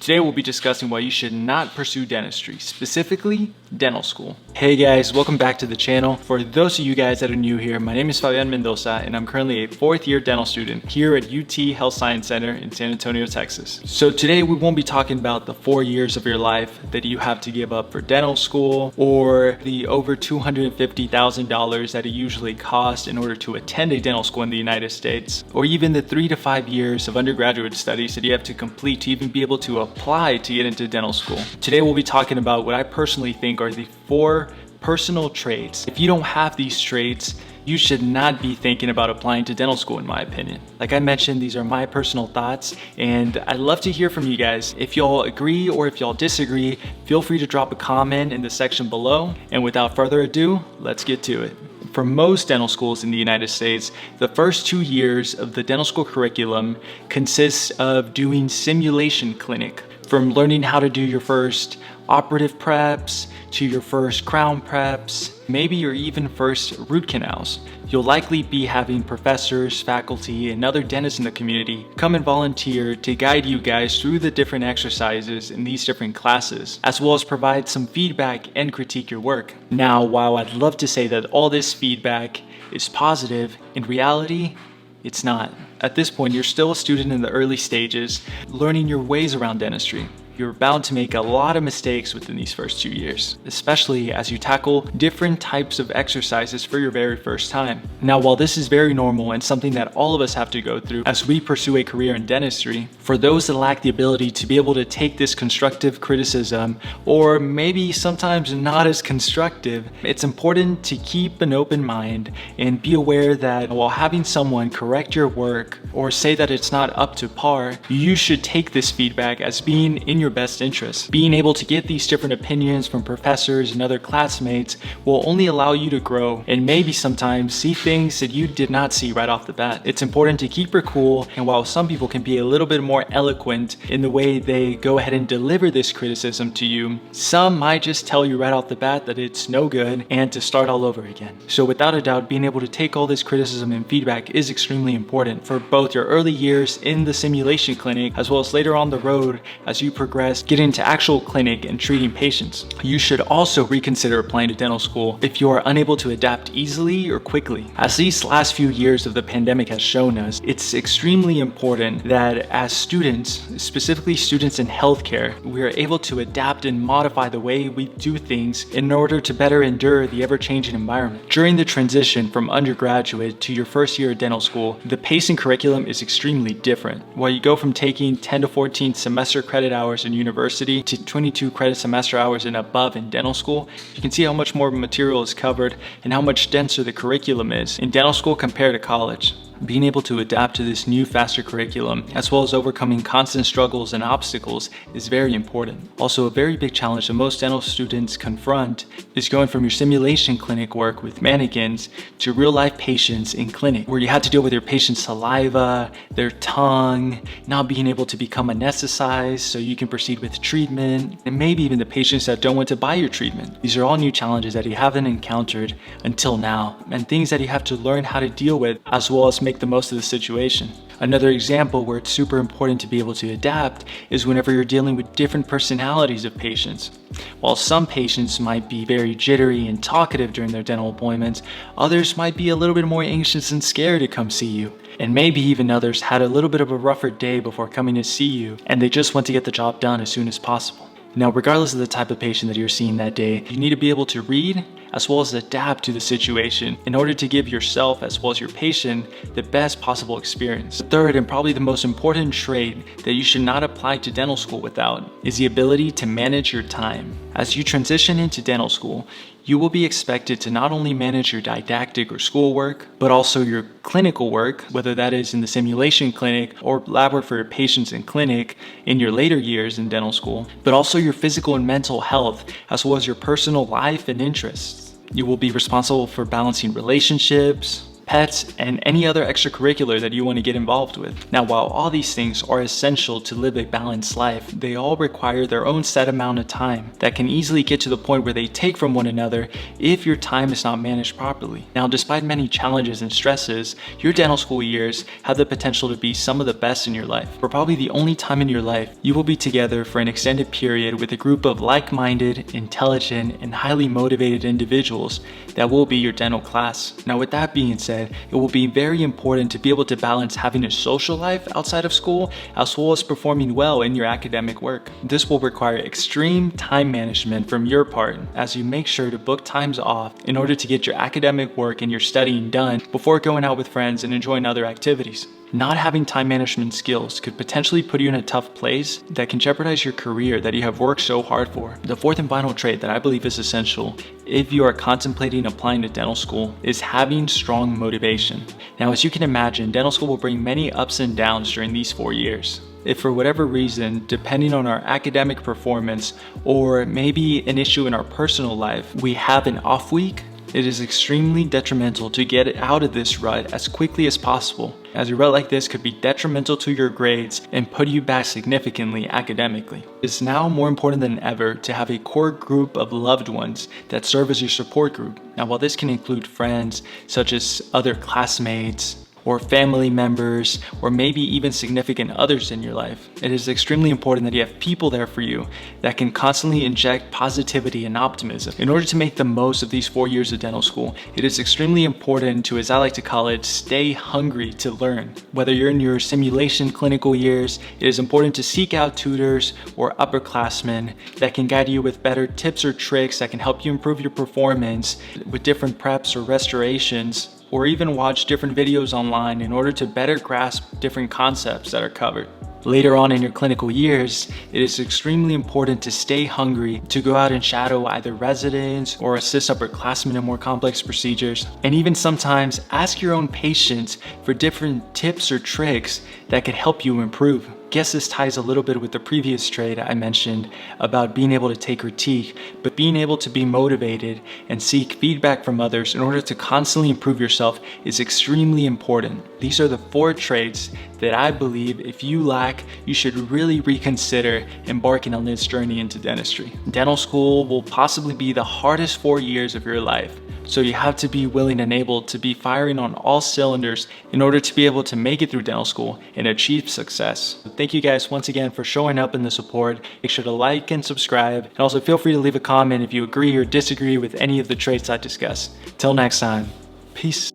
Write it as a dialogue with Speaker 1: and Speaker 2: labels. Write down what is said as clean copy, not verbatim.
Speaker 1: Today we'll be discussing why you should not pursue dentistry, specifically dental school. Hey guys, welcome back to the channel. For those of you guys that are new here, my name is Fabian and I'm currently a 4th year dental student here at UT Health Science Center in San Antonio, Texas. So today we won't be talking about the 4 years of your life that you have to give up for dental school, or the over $250,000 that it usually costs in order to attend a dental school in the United States, or even the 3 to 5 years of undergraduate studies that you have to complete to even be able to apply to get into dental school. Today we'll be talking about what I personally think are the 4 personal traits. If you don't have these traits, you should not be thinking about applying to dental school, in my opinion. Like I mentioned, these are my personal thoughts, and I'd love to hear from you guys. If y'all agree or if y'all disagree, feel free to drop a comment in the section below. And without further ado, let's get to it. For most dental schools in the United States, the first 2 years of the dental school curriculum consists of doing simulation clinic, from learning how to do your first operative preps to your first crown preps, maybe your even first root canals. You'll likely be having professors, faculty, and other dentists in the community come and volunteer to guide you guys through the different exercises in these different classes, as well as provide some feedback and critique your work. Now, while I'd love to say that all this feedback is positive, in reality, it's not. At this point, you're still a student in the early stages, learning your ways around dentistry. You're bound to make a lot of mistakes within these first 2 years, especially as you tackle different types of exercises for your very first time. Now, while this is very normal and something that all of us have to go through as we pursue a career in dentistry, for those that lack the ability to be able to take this constructive criticism, or maybe sometimes not as constructive, it's important to keep an open mind and be aware that while having someone correct your work or say that it's not up to par, you should take this feedback as being in your best interest. Being able to get these different opinions from professors and other classmates will only allow you to grow and maybe sometimes see things that you did not see right off the bat. It's important to keep your cool, and while some people can be a little bit more eloquent in the way they go ahead and deliver this criticism to you, some might just tell you right off the bat that it's no good and to start all over again. So without a doubt, being able to take all this criticism and feedback is extremely important for both your early years in the simulation clinic as well as later on the road as you progress, get into actual clinic and treating patients. You should also reconsider applying to dental school if you are unable to adapt easily or quickly. As these last few years of the pandemic has shown us, it's extremely important that as students, specifically students in healthcare, we are able to adapt and modify the way we do things in order to better endure the ever-changing environment. During the transition from undergraduate to your first year of dental school, the pace and curriculum is extremely different. While you go from taking 10 to 14 semester credit hours in university to 22 credit semester hours and above in dental school, you can see how much more material is covered and how much denser the curriculum is in dental school compared to college. Being able to adapt to this new, faster curriculum, as well as overcoming constant struggles and obstacles, is very important. Also, a very big challenge that most dental students confront is going from your simulation clinic work with mannequins to real-life patients in clinic, where you have to deal with your patient's saliva, their tongue, not being able to become anesthetized so you can proceed with treatment, and maybe even the patients that don't want to buy your treatment. These are all new challenges that you haven't encountered until now, and things that you have to learn how to deal with, as well as make the most of the situation. Another example where it's super important to be able to adapt is whenever you're dealing with different personalities of patients. While some patients might be very jittery and talkative during their dental appointments, others might be a little bit more anxious and scared to come see you. And maybe even others had a little bit of a rougher day before coming to see you, and they just want to get the job done as soon as possible. Now, regardless of the type of patient that you're seeing that day, you need to be able to read as well as adapt to the situation in order to give yourself as well as your patient the best possible experience. The third and probably the most important trait that you should not apply to dental school without is the ability to manage your time. As you transition into dental school, you will be expected to not only manage your didactic or schoolwork, but also your clinical work, whether that is in the simulation clinic or lab work for your patients in clinic in your later years in dental school, but also your physical and mental health, as well as your personal life and interests. You will be responsible for balancing relationships, pets, and any other extracurricular that you want to get involved with. Now, while all these things are essential to live a balanced life, they all require their own set amount of time that can easily get to the point where they take from one another if your time is not managed properly. Now, despite many challenges and stresses, your dental school years have the potential to be some of the best in your life. For probably the only time in your life, you will be together for an extended period with a group of like-minded, intelligent, and highly motivated individuals that will be your dental class. Now, with that being said, it will be very important to be able to balance having a social life outside of school as well as performing well in your academic work. This will require extreme time management from your part as you make sure to book times off in order to get your academic work and your studying done before going out with friends and enjoying other activities. Not having time management skills could potentially put you in a tough place that can jeopardize your career that you have worked so hard for. The fourth and final trait that I believe is essential if you are contemplating applying to dental school is having strong motivation. Now, as you can imagine, dental school will bring many ups and downs during these 4 years. If for whatever reason, depending on our academic performance or maybe an issue in our personal life, we have an off week, it is extremely detrimental to get out of this rut as quickly as possible, as a rut like this could be detrimental to your grades and put you back significantly academically. It's now more important than ever to have a core group of loved ones that serve as your support group. Now, while this can include friends such as other classmates, or family members, or maybe even significant others in your life, it is extremely important that you have people there for you that can constantly inject positivity and optimism. In order to make the most of these 4 years of dental school, it is extremely important to, as I like to call it, stay hungry to learn. Whether you're in your simulation clinical years, it is important to seek out tutors or upperclassmen that can guide you with better tips or tricks that can help you improve your performance with different preps or restorations, or even watch different videos online in order to better grasp different concepts that are covered. Later on in your clinical years, it is extremely important to stay hungry to go out and shadow either residents or assist upperclassmen in more complex procedures, and even sometimes ask your own patients for different tips or tricks that could help you improve. I guess this ties a little bit with the previous trait I mentioned about being able to take critique, but being able to be motivated and seek feedback from others in order to constantly improve yourself is extremely important. These are the 4 traits that I believe if you lack, you should really reconsider embarking on this journey into dentistry. Dental school will possibly be the hardest 4 years of your life. So you have to be willing and able to be firing on all cylinders in order to be able to make it through dental school and achieve success. Thank you guys once again for showing up in the support. Make sure to like and subscribe, and also feel free to leave a comment if you agree or disagree with any of the traits I discussed. Till next time, peace.